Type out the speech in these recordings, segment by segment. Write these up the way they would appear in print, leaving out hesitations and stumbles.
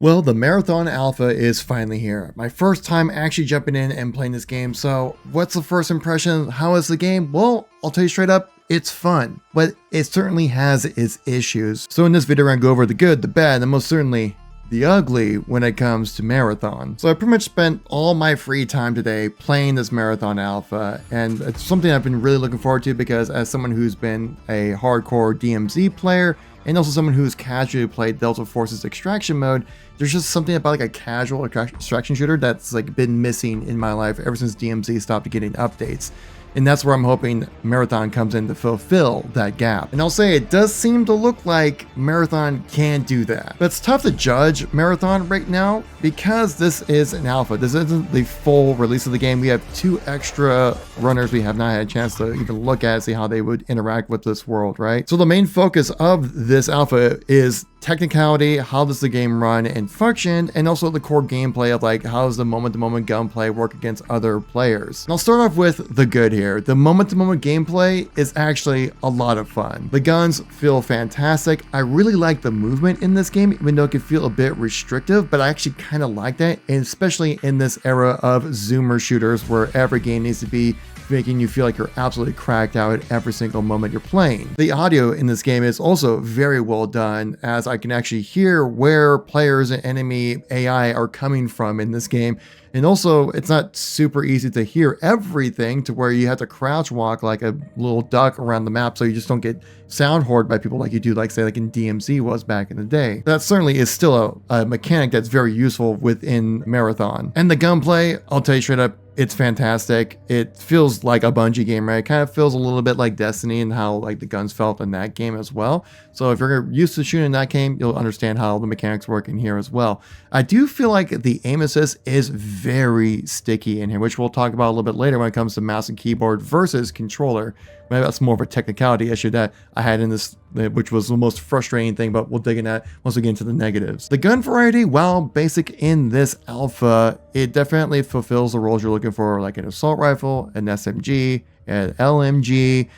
Well, the Marathon Alpha is finally here. My first time actually jumping in and playing this game, so what's the first impression? How is the game? Well, I'll tell you straight up, it's fun, but it certainly has its issues. So in this video, we're gonna go over the good, the bad, and most certainly the ugly when it comes to Marathon. So I pretty much spent all my free time today playing this Marathon Alpha, and it's something I've been really looking forward to because as someone who's been a hardcore DMZ player, and also someone who's casually played Delta Force's extraction mode, there's just something about like a casual extraction shooter that's like been missing in my life ever since DMZ stopped getting updates. And that's where I'm hoping Marathon comes in to fulfill that gap. And I'll say it does seem to look like Marathon can do that. But it's tough to judge Marathon right now because this is an alpha. This isn't the full release of the game. We have 2 extra runners we have not had a chance to even look at, see how they would interact with this world, right? So the main focus of this alpha is technicality, how does the game run and function, and also the core gameplay of like how does the moment-to-moment gunplay work against other players. And I'll start off with the good here. The moment-to-moment gameplay is actually a lot of fun. The guns feel fantastic. I really like the movement in this game, even though it can feel a bit restrictive, but I actually kind of like that, and especially in this era of zoomer shooters where every game needs to be making you feel like you're absolutely cracked out at every single moment you're playing. The audio in this game is also very well done, as I can actually hear where players and enemy AI are coming from in this game. And also, it's not super easy to hear everything to where you have to crouch walk like a little duck around the map so you just don't get sound hoard by people like you do, like say like in DMZ was back in the day. That certainly is still a mechanic that's very useful within Marathon. And the gunplay, I'll tell you straight up, it's fantastic. It feels like a Bungie game, right? It kind of feels a little bit like Destiny and how like the guns felt in that game as well. So if you're used to shooting in that game, you'll understand how the mechanics work in here as well. I do feel like the aim assist is very sticky in here, which we'll talk about a little bit later when it comes to mouse and keyboard versus controller. Maybe that's more of a technicality issue that I had in this, which was the most frustrating thing, but we'll dig in that once we get into the negatives. The gun variety, while basic in this alpha, it definitely fulfills the roles you're looking for, like an assault rifle, an SMG, an LMG,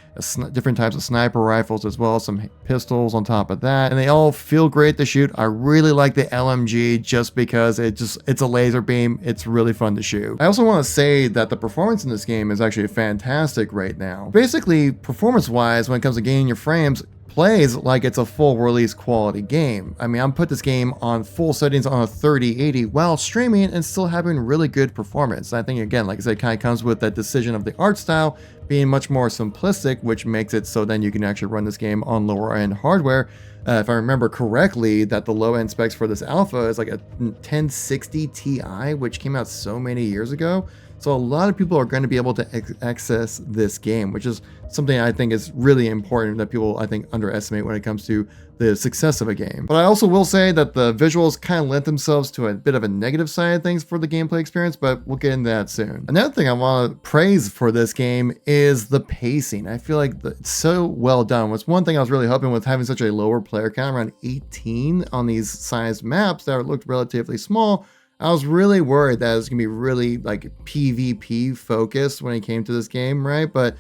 different types of sniper rifles as well, some pistols on top of that, and they all feel great to shoot. I really like the LMG just because it's a laser beam. It's really fun to shoot. I also want to say that the performance in this game is actually fantastic right now. Basically, performance-wise, when it comes to gaining your frames, plays like it's a full release quality game. I mean, I'm put this game on full settings on a 3080 while streaming and still having really good performance. I think again, like I said, it kind of comes with that decision of the art style being much more simplistic, which makes it so then you can actually run this game on lower end hardware. If I remember correctly, that the low end specs for this alpha is like a 1060 Ti, which came out so many years ago. So a lot of people are going to be able to access this game, which is something I think is really important that people, I think, underestimate when it comes to the success of a game. But I also will say that the visuals kind of lent themselves to a bit of a negative side of things for the gameplay experience, but we'll get into that soon. Another thing I want to praise for this game is the pacing. I feel like it's so well done. What's one thing I was really hoping with having such a lower player count, around 18 on these sized maps that looked relatively small, I was really worried that it was going to be really like PvP focused when it came to this game, right? But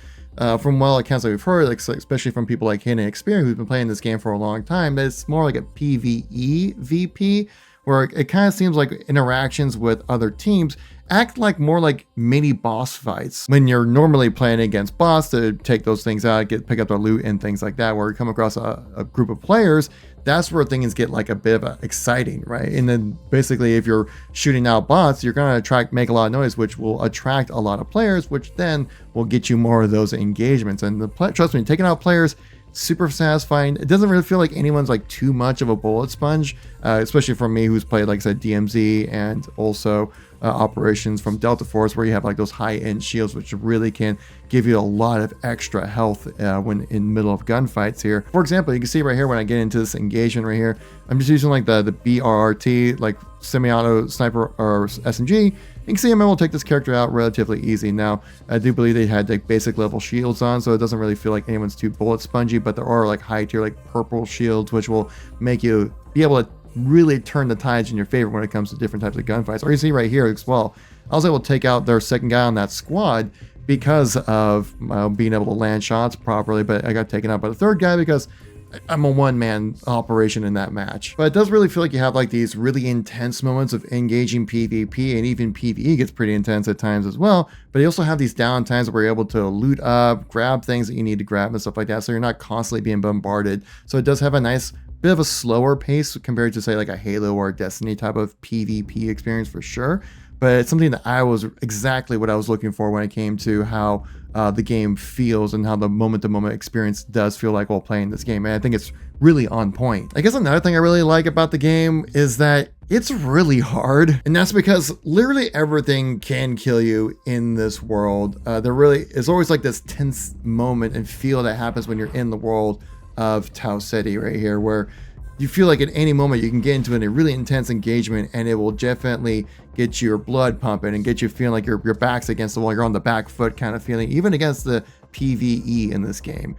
from what accounts that we've heard, like, especially from people like Hidden Experience who've been playing this game for a long time, that it's more like a PvE VP, where it kind of seems like interactions with other teams act like more like mini boss fights when you're normally playing against boss to take those things out, pick up their loot and things like that, where you come across a group of players. That's where things get like a bit of exciting, right? And then basically if you're shooting out bots, you're going to make a lot of noise, which will attract a lot of players, which then will get you more of those engagements. And trust me, taking out players, super satisfying. It doesn't really feel like anyone's like too much of a bullet sponge, especially for me who's played, like I said, DMZ and also operations from Delta Force, where you have like those high-end shields, which really can give you a lot of extra health when in the middle of gunfights here. For example, you can see right here when I get into this engagement right here, I'm just using like the BRRT, like semi-auto sniper or SMG. You can see I'm able to take this character out relatively easy. Now, I do believe they had like basic level shields on, so it doesn't really feel like anyone's too bullet spongy, but there are like high tier, like purple shields, which will make you be able to really turn the tides in your favor when it comes to different types of gunfights. Or you see right here as well, I was able to take out their second guy on that squad because of being able to land shots properly, but I got taken out by the third guy because I'm a one-man operation in that match. But it does really feel like you have like these really intense moments of engaging PvP, and even PvE gets pretty intense at times as well. But you also have these down times where you're able to loot up, grab things that you need to grab and stuff like that, so you're not constantly being bombarded. So it does have a nice bit of a slower pace compared to say like a Halo or a Destiny type of PvP experience for sure. But it's something that I was exactly what I was looking for when it came to how the game feels and how the moment-to-moment experience does feel like while playing this game. And I think it's really on point. I guess another thing I really like about the game is that it's really hard. And that's because literally everything can kill you in this world. There really is always like this tense moment and feel that happens when you're in the world of Tau Ceti right here, where you feel like at any moment you can get into a really intense engagement, and it will definitely get your blood pumping and get you feeling like your back's against the wall, you're on the back foot kind of feeling, even against the PvE in this game,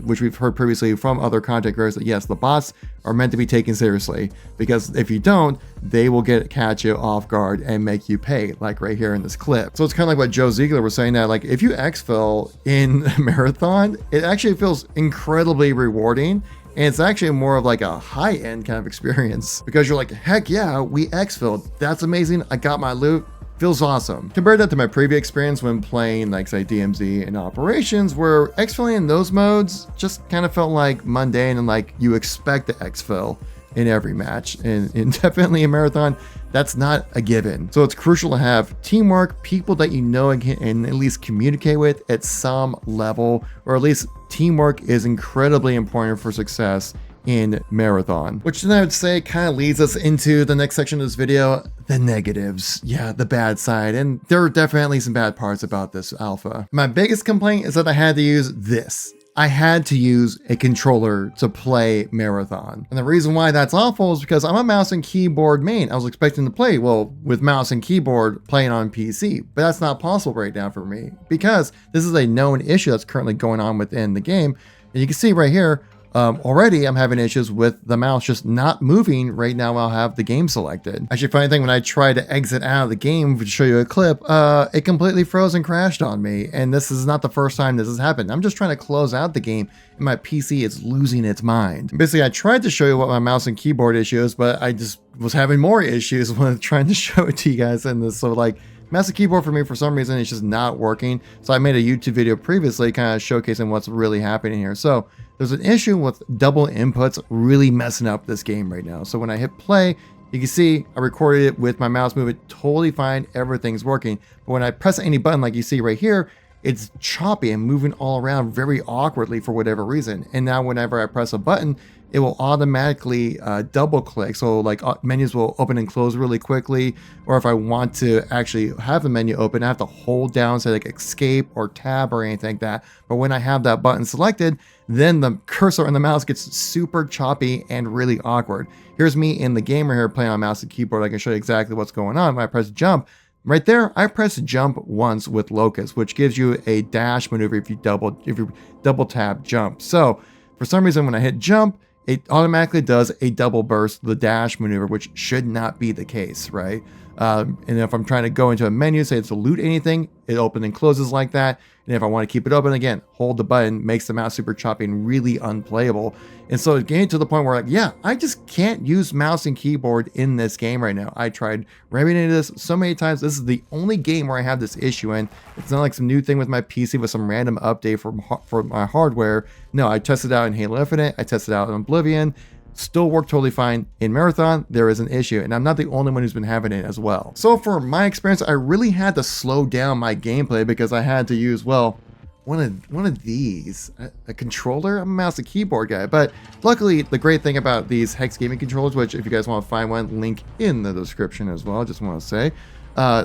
which we've heard previously from other content creators that yes, the bots are meant to be taken seriously, because if you don't, they will catch you off guard and make you pay, like right here in this clip. So it's kind of like what Joe Ziegler was saying, that like if you exfil in Marathon, it actually feels incredibly rewarding. And it's actually more of like a high-end kind of experience, because you're like, heck yeah, we exfilled. That's amazing. I got my loot. Feels awesome. Compared that to my previous experience when playing like say DMZ and Operations, where exfilling in those modes just kind of felt like mundane and like you expect to exfil in every match. And definitely in Marathon, that's not a given. So it's crucial to have teamwork, people that you know and can at least communicate with at some level, or at least teamwork is incredibly important for success in Marathon. Which then I would say kind of leads us into the next section of this video, the negatives. Yeah, the bad side. And there are definitely some bad parts about this alpha. My biggest complaint is that I had to use this. I had to use a controller to play Marathon. And the reason why that's awful is because I'm a mouse and keyboard main. I was expecting to play, well, with mouse and keyboard playing on PC, but that's not possible right now for me, because this is a known issue that's currently going on within the game. And you can see right here, already I'm having issues with the mouse just not moving right now while I have the game selected. Actually, funny thing, when I tried to exit out of the game to show you a clip, it completely froze and crashed on me. And this is not the first time this has happened. I'm just trying to close out the game and my PC is losing its mind. Basically, I tried to show you what my mouse and keyboard issue is, but I just was having more issues when trying to show it to you guys in this. So like, mouse and keyboard for me, for some reason, it's just not working. So I made a YouTube video previously kind of showcasing what's really happening here. So there's an issue with double inputs really messing up this game right now. So when I hit play, you can see I recorded it with my mouse movement totally fine, everything's working. But when I press any button like you see right here, it's choppy and moving all around very awkwardly for whatever reason. And now whenever I press a button, it will automatically double click. So like menus will open and close really quickly. Or if I want to actually have the menu open, I have to hold down, say like escape or tab or anything like that. But when I have that button selected, then the cursor on the mouse gets super choppy and really awkward. Here's me in the game right here playing on mouse and keyboard. I can show you exactly what's going on. When I press jump, right there, I press jump once with Locust, which gives you a dash maneuver if you double tap jump. So for some reason, when I hit jump, it automatically does a double burst, the dash maneuver, which should not be the case, right? And if I'm trying to go into a menu, say it's to loot anything, it opens and closes like that. And if I want to keep it open again, hold the button, makes the mouse super choppy and really unplayable. And so it's getting to the point where like, yeah, I just can't use mouse and keyboard in this game right now. I tried remedying this so many times. This is the only game where I have this issue, and it's not like some new thing with my PC with some random update for my hardware. No, I tested out in Halo Infinite, I tested out in Oblivion. Still worked totally fine. In Marathon, there is an issue, and I'm not the only one who's been having it as well. So for my experience, I really had to slow down my gameplay because I had to use, well, one of these, a controller. I'm a mouse and keyboard guy, but luckily the great thing about these Hex gaming controllers, which if you guys want to find one, link in the description as well. I just want to say,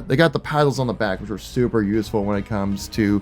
they got the paddles on the back, which are super useful when it comes to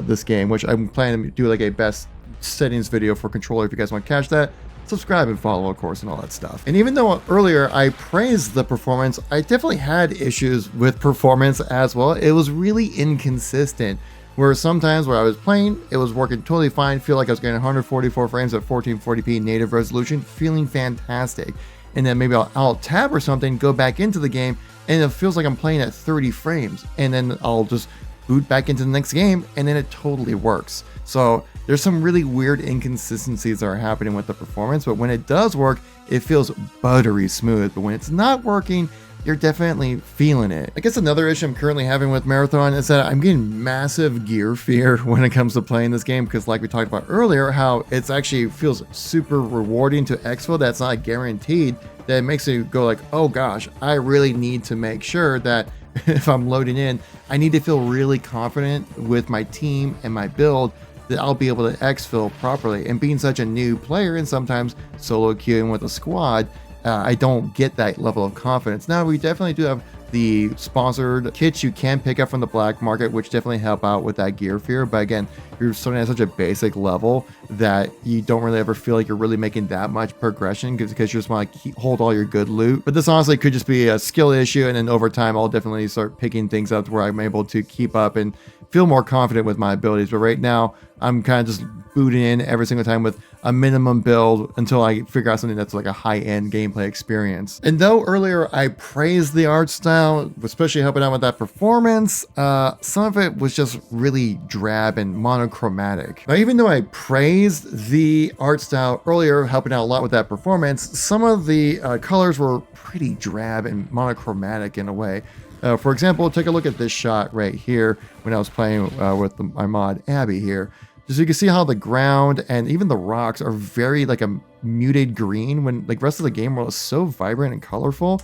this game, which I'm planning to do like a best settings video for controller if you guys want to catch that. Subscribe and follow, of course, and all that stuff. And even though earlier I praised the performance, I definitely had issues with performance as well. It was really inconsistent, where sometimes where I was playing, it was working totally fine, feel like I was getting 144 frames at 1440p native resolution, feeling fantastic. And then maybe I'll tab or something, go back into the game, and it feels like I'm playing at 30 frames. And then I'll just boot back into the next game, and then it totally works. So there's some really weird inconsistencies that are happening with the performance, but when it does work, it feels buttery smooth. But when it's not working, you're definitely feeling it. I guess another issue I'm currently having with Marathon is that I'm getting massive gear fear when it comes to playing this game, because like we talked about earlier, how it's actually feels super rewarding to exfil. That's not guaranteed. That makes you go like, oh gosh, I really need to make sure that if I'm loading in, I need to feel really confident with my team and my build that I'll be able to exfil properly. And being such a new player and sometimes solo queuing with a squad, I don't get that level of confidence. Now, we definitely do have the sponsored kits you can pick up from the black market, which definitely help out with that gear fear. But again, you're starting at such a basic level that you don't really ever feel like you're really making that much progression, because you just want to hold all your good loot. But this honestly could just be a skill issue, and then over time I'll definitely start picking things up to where I'm able to keep up and feel more confident with my abilities. But right now I'm kind of just booting in every single time with a minimum build until I figure out something that's like a high-end gameplay experience. And though earlier I praised the art style, especially helping out with that performance, some of it was just really drab and monochromatic. Now, even though I praised the art style earlier, helping out a lot with that performance, some of the colors were pretty drab and monochromatic in a way. For example, take a look at this shot right here when I was playing with my mod Abby here. Just so you can see how the ground and even the rocks are very like a muted green, when like rest of the game world is so vibrant and colorful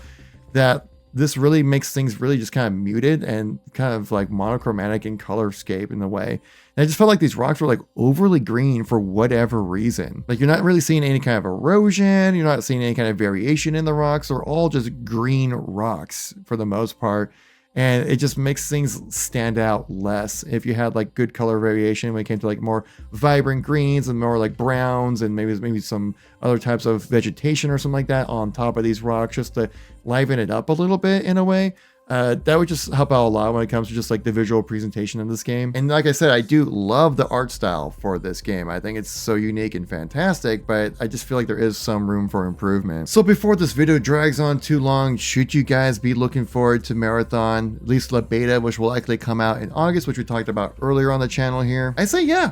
that this really makes things really just kind of muted and kind of like monochromatic in colorscape in a way. And I just felt like these rocks were like overly green for whatever reason. Like you're not really seeing any kind of erosion, you're not seeing any kind of variation in the rocks. They're all just green rocks for the most part. And it just makes things stand out less. If you had like good color variation when it came to like more vibrant greens and more like browns and maybe some other types of vegetation or something like that on top of these rocks, just to liven it up a little bit in a way. That would just help out a lot when it comes to just like the visual presentation of this game. And like I said, I do love the art style for this game. I think it's so unique and fantastic, but I just feel like there is some room for improvement. So before this video drags on too long, should you guys be looking forward to Marathon, at least the beta, which will likely come out in August, which we talked about earlier on the channel here? I say yeah.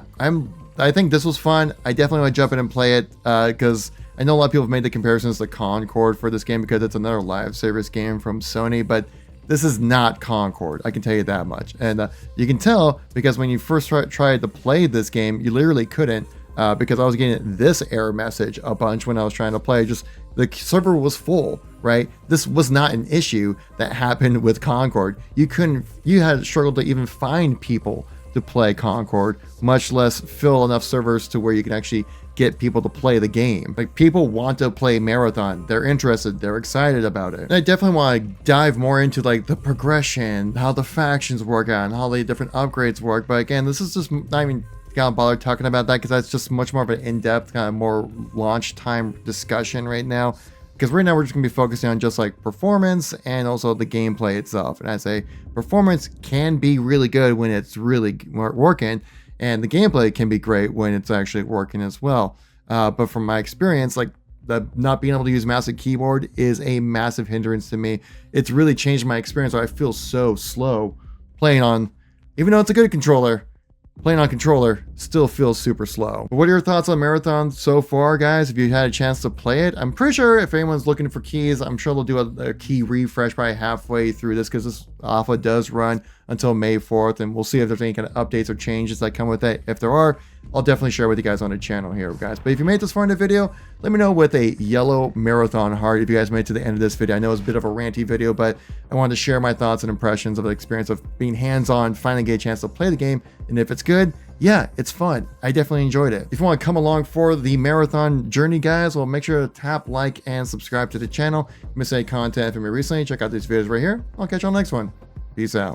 I think this was fun. I definitely want to jump in and play it because I know a lot of people have made the comparisons to Concord for this game because it's another live service game from Sony, but this is not Concord, I can tell you that much. And you can tell because when you first tried to play this game, you literally couldn't because I was getting this error message a bunch when I was trying to play. Just the server was full, right? This was not an issue that happened with Concord. You had struggled to even find people to play Concord, much less fill enough servers to where you can actually get people to play the game. Like, people want to play Marathon, they're interested, they're excited about it. And I definitely want to dive more into like the progression, how the factions work out, and how the different upgrades work. But again, this is just not even gonna bother talking about that because that's just much more of an in-depth kind of more launch time discussion right now. Because right now we're just gonna be focusing on just like performance and also the gameplay itself. And I say performance can be really good when it's really working, and the gameplay can be great when it's actually working as well. But from my experience, like the not being able to use mouse and keyboard is a massive hindrance to me. It's really changed my experience. I feel so slow playing on, even though it's a good controller, playing on controller still feels super slow. But what are your thoughts on Marathon so far, guys? If you had a chance to play it, I'm pretty sure if anyone's looking for keys, I'm sure they'll do a key refresh probably halfway through this, because this alpha does run until May 4th, and we'll see if there's any kind of updates or changes that come with it. If there are, I'll definitely share with you guys on the channel here, guys. But if you made this far in the video, let me know with a yellow Marathon heart if you guys made it to the end of this video. I know it's a bit of a ranty video, but I wanted to share my thoughts and impressions of the experience of being hands-on, finally get a chance to play the game. And if it's good, yeah, it's fun. I definitely enjoyed it. If you want to come along for the Marathon journey, guys, well, make sure to tap like and subscribe to the channel. If you missed any content from me recently, check out these videos right here. I'll catch you on the next one. Peace out.